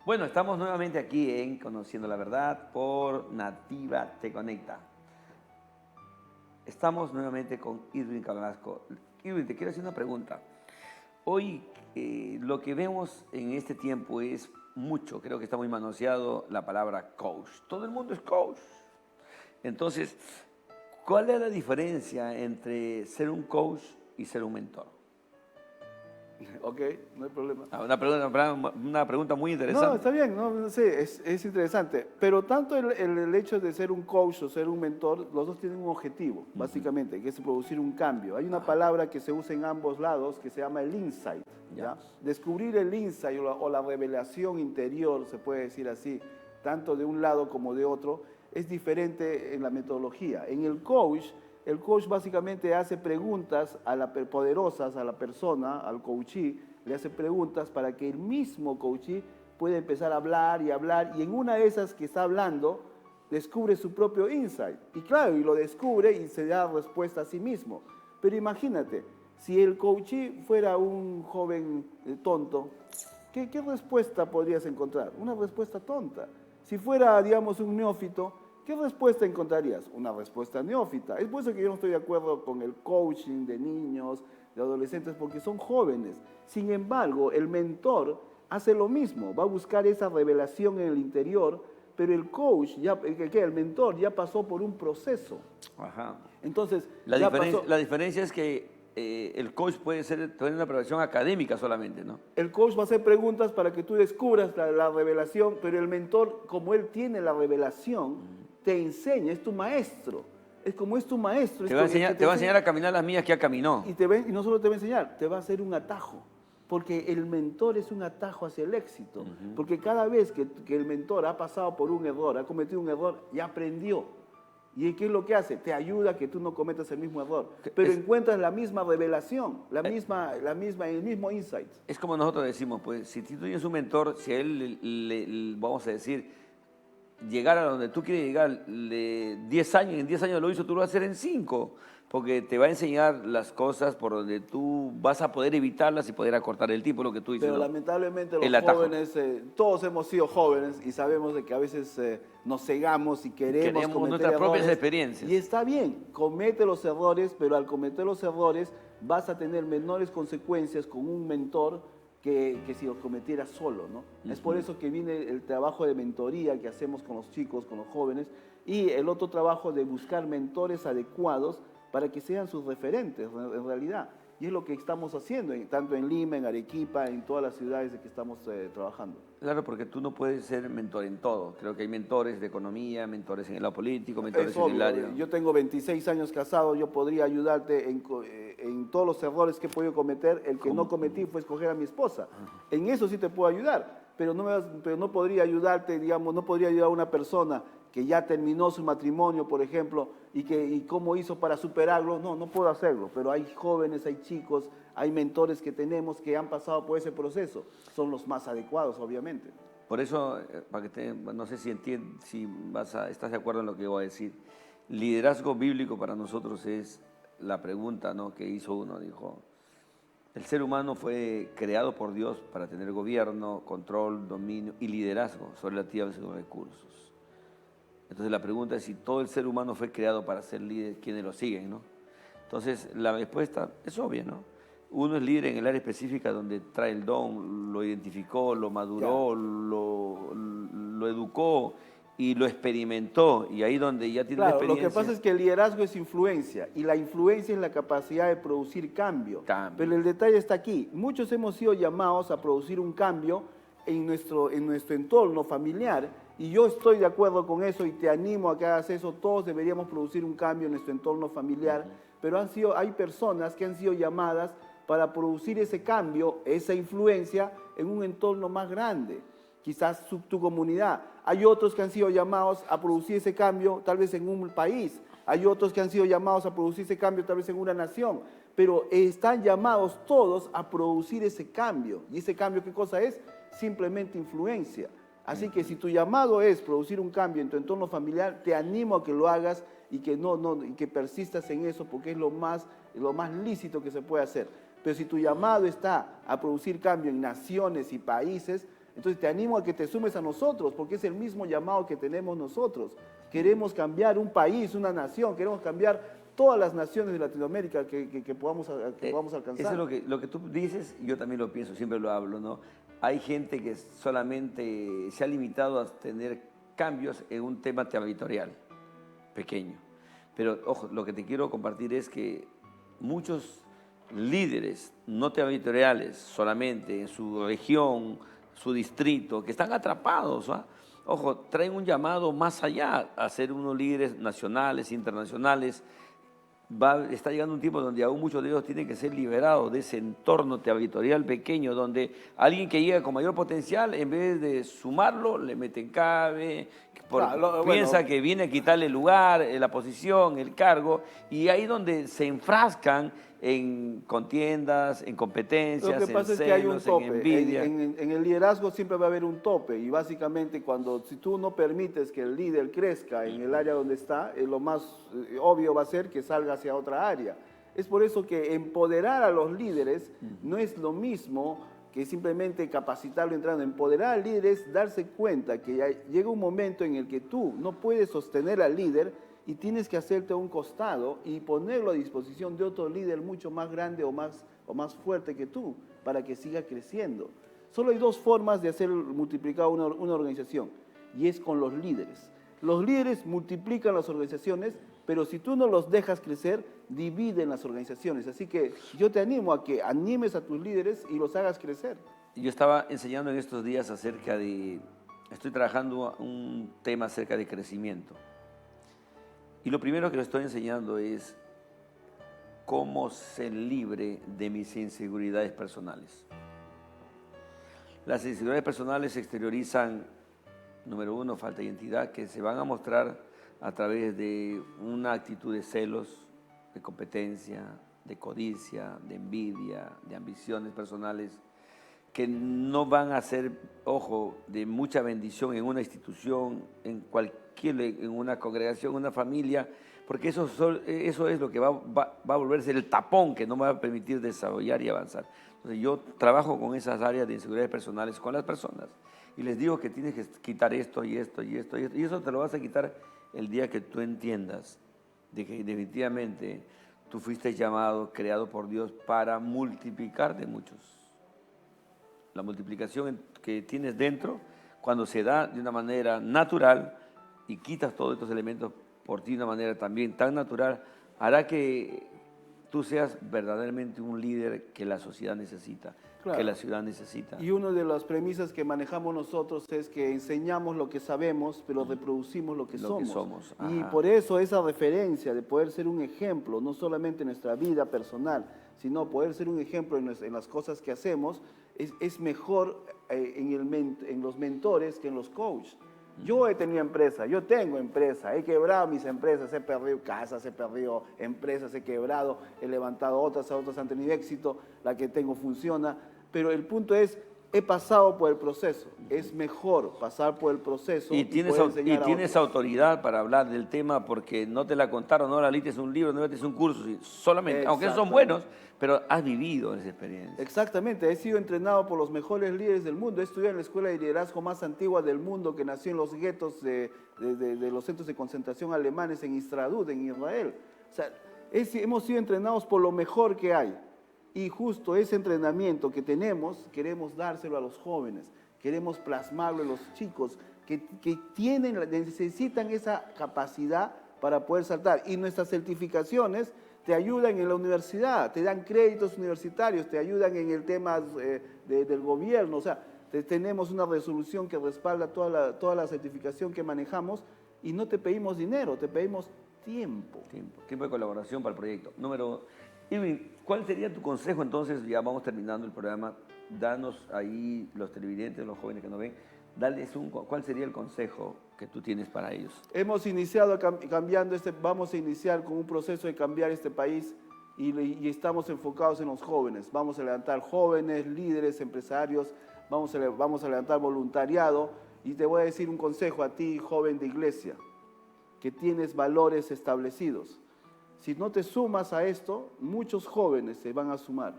Bueno, estamos nuevamente aquí en Conociendo la Verdad por Nativa Te Conecta. Estamos nuevamente con Edwin Carrasco. Edwin, te quiero hacer una pregunta. Hoy lo que vemos en este tiempo es mucho, creo que está muy manoseado la palabra coach. Todo el mundo es coach. Entonces, ¿Cuál es la diferencia entre ser un coach y ser un mentor? Ok, no hay problema. Una pregunta muy No, interesante. está bien, no sé, es interesante. Pero tanto el hecho de ser un coach o ser un mentor, los dos tienen un objetivo, básicamente, que es producir un cambio. Hay una palabra que se usa en ambos lados que se llama el insight. ¿Ya? Descubrir el insight o la revelación interior, se puede decir así, tanto de un lado como de otro, es diferente en la metodología. En el coach básicamente hace preguntas poderosas a la persona, al coachee, le hace preguntas para que el mismo coachee pueda empezar a hablar, y en una de esas que está hablando, descubre su propio insight. Y claro, y lo descubre y se da respuesta a sí mismo. Pero imagínate, si el coachee fuera un joven tonto, ¿qué respuesta podrías encontrar? Una respuesta tonta. Si fuera, digamos, un neófito, ¿qué respuesta encontrarías? Una respuesta neófita. Es por eso que yo no estoy de acuerdo con el coaching de niños, de adolescentes, porque son jóvenes. Sin embargo, el mentor hace lo mismo, va a buscar esa revelación en el interior, pero el coach, el mentor ya pasó por un proceso. Ajá. Entonces, La diferencia es que el coach puede tener una preparación académica solamente, ¿no? el coach va a hacer preguntas para que tú descubras la revelación, pero el mentor, como él tiene la revelación, te enseña, es tu maestro. Es como es tu maestro. Te va a enseñar a caminar las millas que ya caminó. Y no solo te va a enseñar, te va a hacer un atajo. Porque el mentor es un atajo hacia el éxito. Porque cada vez que el mentor ha pasado por un error, ha cometido un error, ya aprendió. ¿Y qué es lo que hace? Te ayuda a que tú no cometas el mismo error. Pero encuentras la misma revelación, el mismo insight. Es como nosotros decimos, pues, si tú tienes un mentor, si a él vamos a decir, llegar a donde tú quieres llegar, 10 años, en 10 años lo hizo, tú lo vas a hacer en 5, porque te va a enseñar las cosas por donde tú vas a poder evitarlas y poder acortar el tiempo, lo que tú dices. Pero ¿no? lamentablemente El los atajo. jóvenes, todos hemos sido jóvenes y sabemos de que a veces nos cegamos y queremos cometer nuestras propias errores. experiencias. Y está bien, comete los errores, pero al cometer los errores vas a tener menores consecuencias con un mentor que si los cometieras solo, ¿no? Es por eso que viene el trabajo de mentoría que hacemos con los chicos, con los jóvenes, y el otro trabajo de buscar mentores adecuados para que sean sus referentes en realidad. Y es lo que estamos haciendo, tanto en Lima, en Arequipa, en todas las ciudades de que estamos trabajando. Claro, porque tú no puedes ser mentor en todo. Creo que hay mentores de economía, mentores en el lado político, mentores Es en el obvio, área. yo tengo 26 años casado, yo podría ayudarte en todos los errores que he podido cometer. El que no cometí fue escoger a mi esposa. En eso sí te puedo ayudar, pero no podría ayudarte, digamos, no podría ayudar a una persona que ya terminó su matrimonio, por ejemplo, y cómo hizo para superarlo. No puedo hacerlo, pero hay jóvenes, hay chicos, hay mentores que tenemos que han pasado por ese proceso. Son los más adecuados, obviamente. Por eso, no sé si estás de acuerdo en lo que voy a decir. Liderazgo bíblico para nosotros es la pregunta, ¿no?, que hizo uno. Dijo, el ser humano fue creado por Dios para tener gobierno, control, dominio y liderazgo sobre la tierra y sus recursos. Entonces la pregunta es si todo el ser humano fue creado para ser líder, ¿quiénes lo siguen, no? Entonces la respuesta es obvia, ¿no? Uno es líder en el área específica donde trae el don, lo identificó, lo maduró, lo educó y lo experimentó, y ahí donde ya tiene experiencia. Lo que pasa es que el liderazgo es influencia, y la influencia es la capacidad de producir cambio. Pero el detalle está aquí. Muchos hemos sido llamados a producir un cambio en nuestro entorno familiar, y yo estoy de acuerdo con eso y te animo a que hagas eso. Todos deberíamos producir un cambio en nuestro entorno familiar, pero hay personas que han sido llamadas para producir ese cambio, esa influencia en un entorno más grande, quizás tu comunidad. Hay otros que han sido llamados a producir ese cambio tal vez en un país, hay otros que han sido llamados a producir ese cambio tal vez en una nación, pero están llamados todos a producir ese cambio. ¿Y ese cambio qué cosa es? Simplemente influencia. Así que si tu llamado es producir un cambio en tu entorno familiar, te animo a que lo hagas y que persistas en eso, porque es lo más lícito que se puede hacer. Pero si tu llamado está a producir cambio en naciones y países, entonces te animo a que te sumes a nosotros, porque es el mismo llamado que tenemos nosotros. Queremos cambiar un país, una nación, queremos cambiar todas las naciones de Latinoamérica que podamos alcanzar. Eso es lo que tú dices, yo también lo pienso, siempre lo hablo, ¿no? Hay gente que solamente se ha limitado a tener cambios en un tema territorial pequeño. Pero, ojo, lo que te quiero compartir es que muchos líderes no territoriales solamente en su región, su distrito, que están atrapados, ¿ah? Ojo, traen un llamado más allá a ser unos líderes nacionales, internacionales. Está llegando un tiempo donde aún muchos de ellos tienen que ser liberados de ese entorno territorial pequeño, donde alguien que llega con mayor potencial, en vez de sumarlo, le meten cabe, piensa que viene a quitarle el lugar, la posición, el cargo, y ahí donde se enfrascan en contiendas, en competencias, lo que pasa en es que hay un celos, tope. en envidia. En el liderazgo siempre va a haber un tope y básicamente si tú no permites que el líder crezca en el área donde está, lo más obvio va a ser que salga hacia otra área. Es por eso que empoderar a los líderes no es lo mismo que simplemente capacitarlo entrando. Empoderar al líder es darse cuenta que llega un momento en el que tú no puedes sostener al líder y tienes que hacerte a un costado y ponerlo a disposición de otro líder mucho más grande o más fuerte que tú, para que siga creciendo. Solo hay dos formas de hacer multiplicar una organización, y es con los líderes. Los líderes multiplican las organizaciones, pero si tú no los dejas crecer, dividen las organizaciones. Así que yo te animo a que animes a tus líderes y los hagas crecer. Yo estaba enseñando en estos días estoy trabajando un tema acerca de crecimiento. Y lo primero que le estoy enseñando es cómo ser libre de mis inseguridades personales. Las inseguridades personales se exteriorizan, número uno, falta de identidad, que se van a mostrar a través de una actitud de celos, de competencia, de codicia, de envidia, de ambiciones personales, que no van a ser, ojo, de mucha bendición en una institución, en una congregación, en una familia, porque eso es lo que va a volverse el tapón que no me va a permitir desarrollar y avanzar. Entonces yo trabajo con esas áreas de inseguridades personales con las personas y les digo que tienes que quitar esto y esto y esto y esto, y eso te lo vas a quitar el día que tú entiendas de que definitivamente tú fuiste llamado, creado por Dios para multiplicar de muchos. La multiplicación que tienes dentro, cuando se da de una manera natural y quitas todos estos elementos por ti de una manera también tan natural, hará que tú seas verdaderamente un líder que la sociedad necesita, claro, que la ciudad necesita. Y una de las premisas que manejamos nosotros es que enseñamos lo que sabemos, pero reproducimos lo que somos. Y por eso esa referencia de poder ser un ejemplo, no solamente en nuestra vida personal, sino poder ser un ejemplo en las cosas que hacemos, es mejor en los mentores que en los coaches. Yo he tenido empresa, yo tengo empresa, he quebrado mis empresas, he perdido casas, he perdido empresas, he quebrado, he levantado otras han tenido éxito, la que tengo funciona, pero el punto es, he pasado por el proceso, es mejor pasar por el proceso y tienes autoridad para hablar del tema porque no te la contaron, no la leíste un libro, no leíste un curso, solamente, aunque son buenos, pero has vivido esa experiencia. Exactamente, he sido entrenado por los mejores líderes del mundo, he estudiado en la escuela de liderazgo más antigua del mundo que nació en los guetos de los centros de concentración alemanes en Istradud, en Israel. O sea, hemos sido entrenados por lo mejor que hay. Y justo ese entrenamiento que tenemos, queremos dárselo a los jóvenes, queremos plasmarlo en los chicos que necesitan esa capacidad para poder saltar. Y nuestras certificaciones te ayudan en la universidad, te dan créditos universitarios, te ayudan en el tema del gobierno. O sea, tenemos una resolución que respalda toda la certificación que manejamos y no te pedimos dinero, te pedimos tiempo. Tiempo de colaboración para el proyecto. Irving, ¿cuál sería tu consejo entonces? Ya vamos terminando el programa. Danos ahí, los televidentes, los jóvenes que nos ven, ¿cuál sería el consejo que tú tienes para ellos? Hemos iniciado vamos a iniciar con un proceso de cambiar este país y estamos enfocados en los jóvenes. Vamos a levantar jóvenes, líderes, empresarios, vamos a levantar voluntariado y te voy a decir un consejo a ti, joven de iglesia, que tienes valores establecidos. Si no te sumas a esto, muchos jóvenes se van a sumar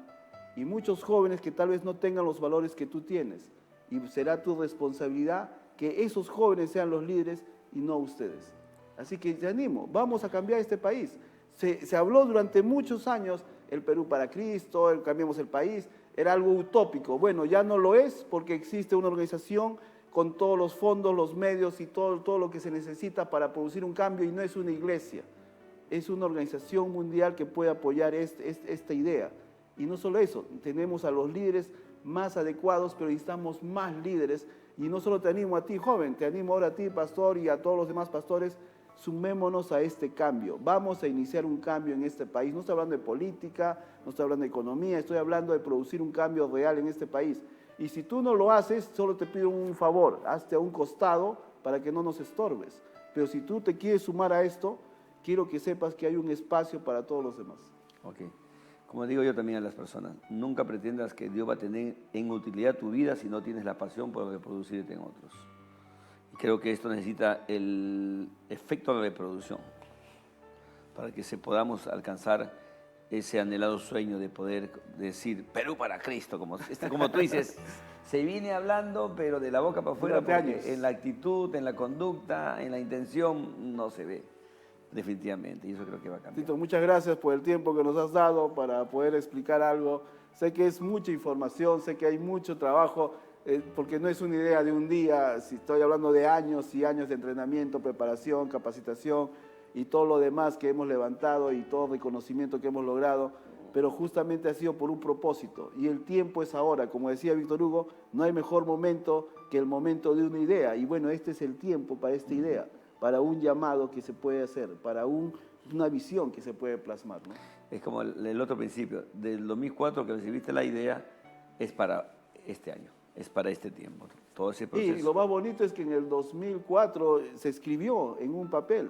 y muchos jóvenes que tal vez no tengan los valores que tú tienes y será tu responsabilidad que esos jóvenes sean los líderes y no ustedes. Así que te animo, vamos a cambiar este país. Se habló durante muchos años el Perú para Cristo, cambiamos el país, era algo utópico. Bueno, ya no lo es porque existe una organización con todos los fondos, los medios y todo lo que se necesita para producir un cambio y no es una iglesia. es una organización mundial que puede apoyar esta idea. Y no solo eso, tenemos a los líderes más adecuados, pero necesitamos más líderes. Y no solo te animo a ti, joven, te animo ahora a ti, pastor, y a todos los demás pastores, sumémonos a este cambio. Vamos a iniciar un cambio en este país. No estoy hablando de política, no estoy hablando de economía, estoy hablando de producir un cambio real en este país. Y si tú no lo haces, solo te pido un favor, hazte a un costado para que no nos estorbes. Pero si tú te quieres sumar a esto, quiero que sepas que hay un espacio para todos los demás. Ok. Como digo yo también a las personas, nunca pretendas que Dios va a tener en utilidad tu vida si no tienes la pasión por reproducirte en otros. Y creo que esto necesita el efecto de reproducción para que podamos alcanzar ese anhelado sueño de poder decir Perú para Cristo, como tú dices, se viene hablando, pero de la boca para afuera, porque en la actitud, en la conducta, en la intención no se ve. Definitivamente, y eso creo que va a cambiar. Tito, muchas gracias por el tiempo que nos has dado para poder explicar algo. Sé que es mucha información, sé que hay mucho trabajo, porque no es una idea de un día, si estoy hablando de años y años de entrenamiento, preparación, capacitación y todo lo demás que hemos levantado y todo reconocimiento que hemos logrado, pero justamente ha sido por un propósito. Y el tiempo es ahora, como decía Víctor Hugo, no hay mejor momento que el momento de una idea. Y bueno, este es el tiempo para esta idea, para un llamado que se puede hacer, para una visión que se puede plasmar, ¿no? Es como el otro principio, del 2004 que recibiste la idea, es para este año, es para este tiempo, todo ese proceso. Y lo más bonito es que en el 2004 se escribió en un papel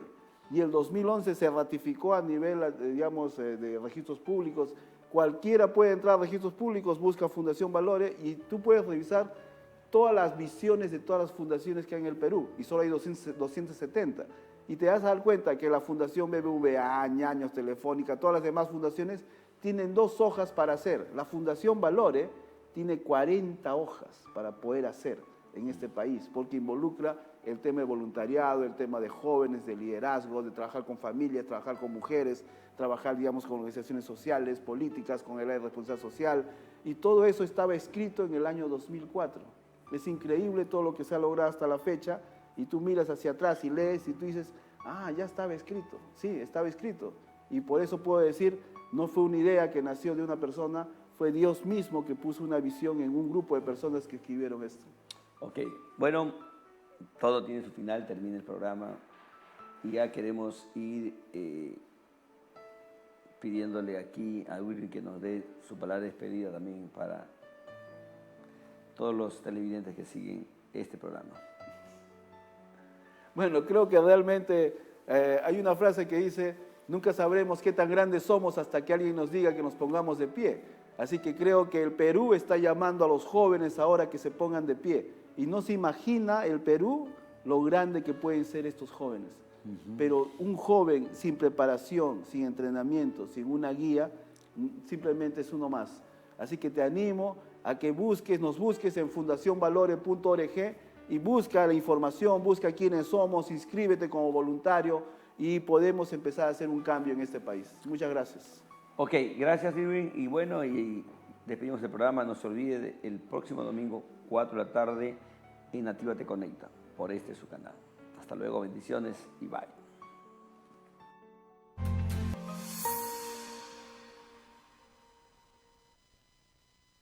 y el 2011 se ratificó a nivel, digamos, de registros públicos. Cualquiera puede entrar a registros públicos, busca Fundación Valore y tú puedes revisar todas las visiones de todas las fundaciones que hay en el Perú, y solo hay 270. Y te vas a dar cuenta que la Fundación BBVA, Ñaños, Telefónica, todas las demás fundaciones tienen 2 hojas para hacer. La Fundación Valore tiene 40 hojas para poder hacer en este país, porque involucra el tema de voluntariado, el tema de jóvenes, de liderazgo, de trabajar con familias, trabajar con mujeres, trabajar, digamos, con organizaciones sociales, políticas, con el área de responsabilidad social, y todo eso estaba escrito en el año 2004. Es increíble todo lo que se ha logrado hasta la fecha, y tú miras hacia atrás y lees y tú dices, ah, ya estaba escrito. Sí, estaba escrito. Y por eso puedo decir, no fue una idea que nació de una persona, fue Dios mismo que puso una visión en un grupo de personas que escribieron esto. Ok, bueno, todo tiene su final, termina el programa y ya queremos ir pidiéndole aquí a Willy que nos dé su palabra de despedida también para todos los televidentes que siguen este programa. Bueno, creo que realmente hay una frase que dice, nunca sabremos qué tan grandes somos hasta que alguien nos diga que nos pongamos de pie. Así que creo que el Perú está llamando a los jóvenes ahora que se pongan de pie. Y no se imagina el Perú lo grande que pueden ser estos jóvenes. Pero un joven sin preparación, sin entrenamiento, sin una guía, simplemente es uno más. Así que te animo a que nos busques en fundacionvalore.org y busca la información, busca quiénes somos, inscríbete como voluntario y podemos empezar a hacer un cambio en este país. Muchas gracias. Ok, gracias Irwin. Y bueno, y despedimos el programa. No se olvide, el próximo domingo, 4 de la tarde, en Nativa Te Conecta, por su canal. Hasta luego, bendiciones y bye.